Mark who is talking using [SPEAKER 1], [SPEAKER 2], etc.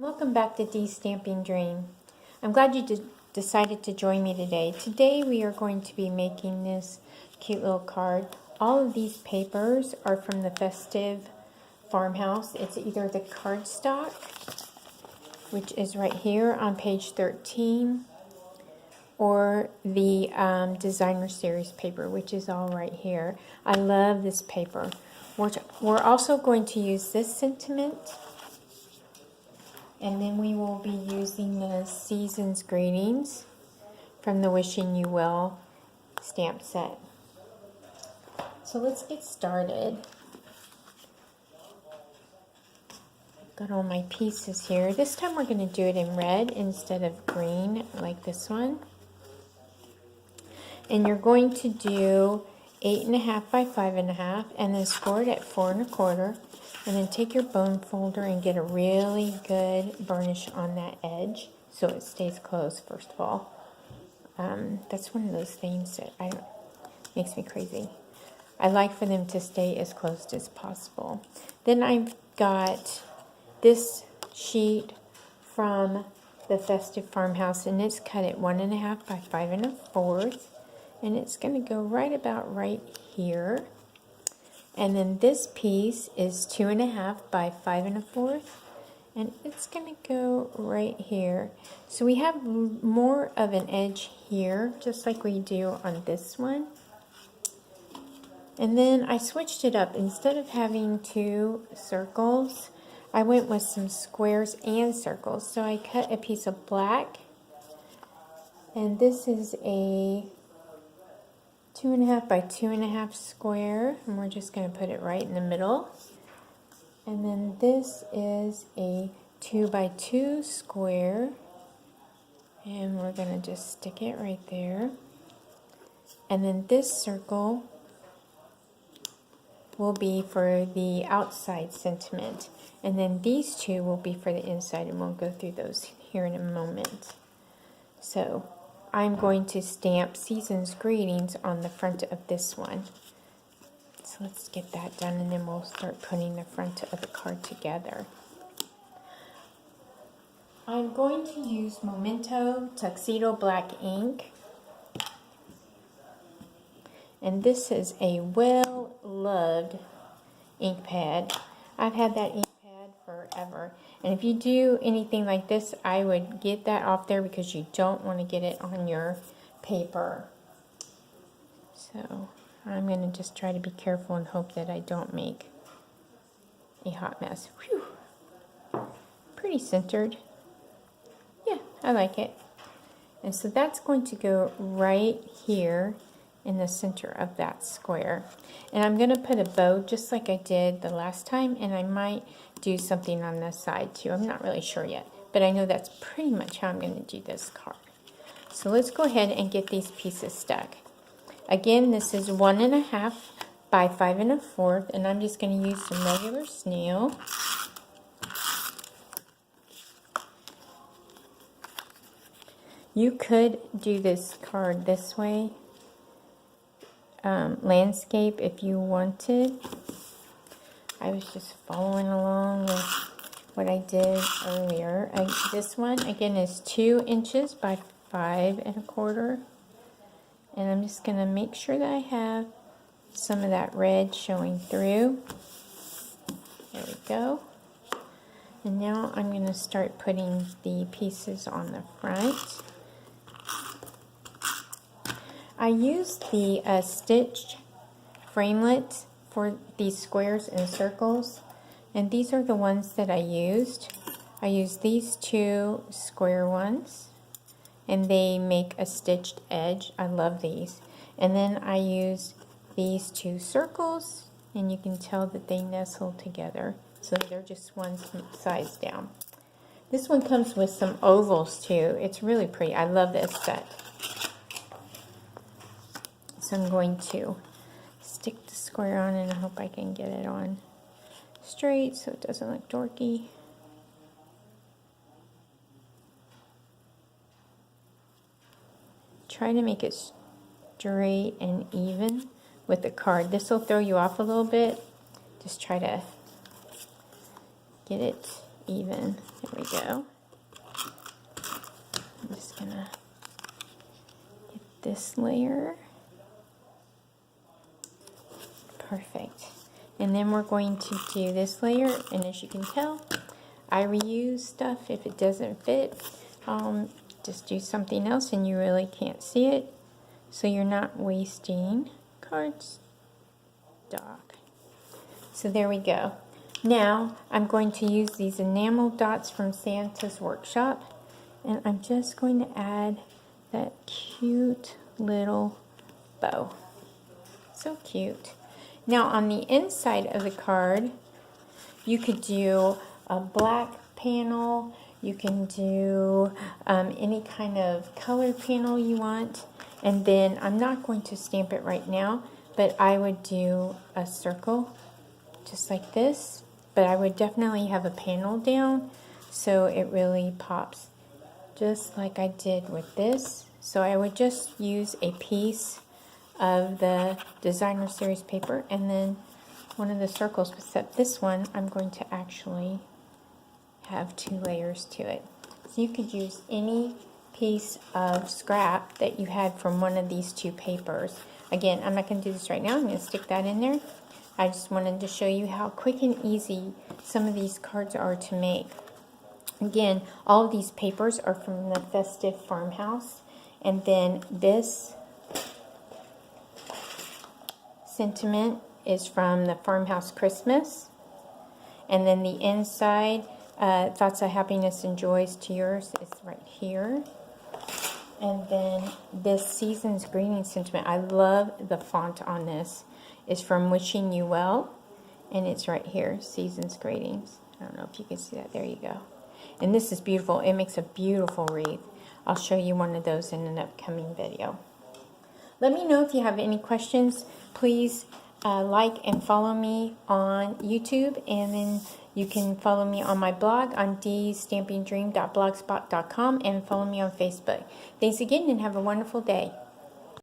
[SPEAKER 1] Welcome back to De-Stamping Dream. I'm glad you decided to join me today. Today we are going to be making this cute little card. All of these papers are from the Festive Farmhouse. It's either the cardstock, which is right here on page 13, or the designer series paper, which is all right here. I love this paper. We're also going to use this sentiment. And then we will be using the Season's Greetings from the Wishing You Well stamp set. So let's get started. Got all my pieces here. This time we're going to do it in red instead of green like this one. And you're going to do 8.5 by 5.5 and then score it at 4 1/4. And then take your bone folder and get a really good burnish on that edge so it stays closed, first of all. That's one of those things that makes me crazy. I like for them to stay as closed as possible. Then I've got this sheet from the Festive Farmhouse, and it's cut at 1.5 by 5 1/4. And it's going to go right about right here. And then this piece is 2.5 by 5 1/4, and it's going to go right here. So we have more of an edge here, just like we do on this one. And then I switched it up. Instead of having 2 circles, I went with some squares and circles. So I cut a piece of black, and this is a 2.5 by 2.5 square, and we're just going to put it right in the middle. And then this is a 2 by 2 square, and we're going to just stick it right there. And then this circle will be for the outside sentiment, and then these two will be for the inside, and we'll go through those here in a moment. So I'm going to stamp Season's Greetings on the front of this one. So let's get that done, and then we'll start putting the front of the card together. I'm going to use Memento Tuxedo Black ink. And this is a well-loved ink pad. I've had that ink pad forever. And if you do anything like this, I would get that off there because you don't want to get it on your paper. So I'm going to just try to be careful and hope that I don't make a hot mess. Whew. Pretty centered. Yeah, I like it. And so that's going to go right here in the center of that square. And I'm going to put a bow just like I did the last time, and I might do something on this side too. I'm not really sure yet, but I know that's pretty much how I'm going to do this card. So let's go ahead and get these pieces stuck. Again, this is 1.5 by 5 1/4, and I'm just going to use some regular snail. You could do this card this way, landscape, if you wanted. I was just following along with what I did earlier. This one again is 2 inches by 5 1/4, and I'm just going to make sure that I have some of that red showing through. There we go. And now I'm going to start putting the pieces on the front. I used the stitched framelit for these squares and circles, and these are the ones that I used. I used these 2 square ones, and they make a stitched edge. I love these. And then I used these 2 circles, and you can tell that they nestle together, so they're just one size down. This one comes with some ovals too. It's really pretty. I love this set. So I'm going to stick the square on, and I hope I can get it on straight so it doesn't look dorky. Try to make it straight and even with the card. This will throw you off a little bit. Just try to get it even. There we go. I'm just gonna get this layer. Perfect. And then we're going to do this layer, and as you can tell, I reuse stuff if it doesn't fit. Just do something else and you really can't see it, so you're not wasting cardstock. So there we go. Now I'm going to use these enamel dots from Santa's Workshop, and I'm just going to add that cute little bow. So cute. Now on the inside of the card, you could do a black panel, you can do any kind of color panel you want, and then I'm not going to stamp it right now, but I would do a circle just like this, but I would definitely have a panel down so it really pops just like I did with this. So I would just use a piece of the designer series paper and then one of the circles, except this one I'm going to actually have 2 layers to it. So you could use any piece of scrap that you had from one of these 2 papers. Again, I'm not going to do this right now. I'm going to stick that in there. I just wanted to show you how quick and easy some of these cards are to make. Again, all of these papers are from the Festive Farmhouse, and then this sentiment is from the Farmhouse Christmas, and then the inside, Thoughts of Happiness and Joys to Yours, is right here. And then this Season's Greeting sentiment, I love the font on this, is from Wishing You Well, and it's right here, Season's Greetings. I don't know if you can see that. There you go. And this is beautiful. It makes a beautiful wreath. I'll show you one of those in an upcoming video. Let me know if you have any questions. Please like and follow me on YouTube, and then you can follow me on my blog on dstampingdream.blogspot.com and follow me on Facebook. Thanks again and have a wonderful day.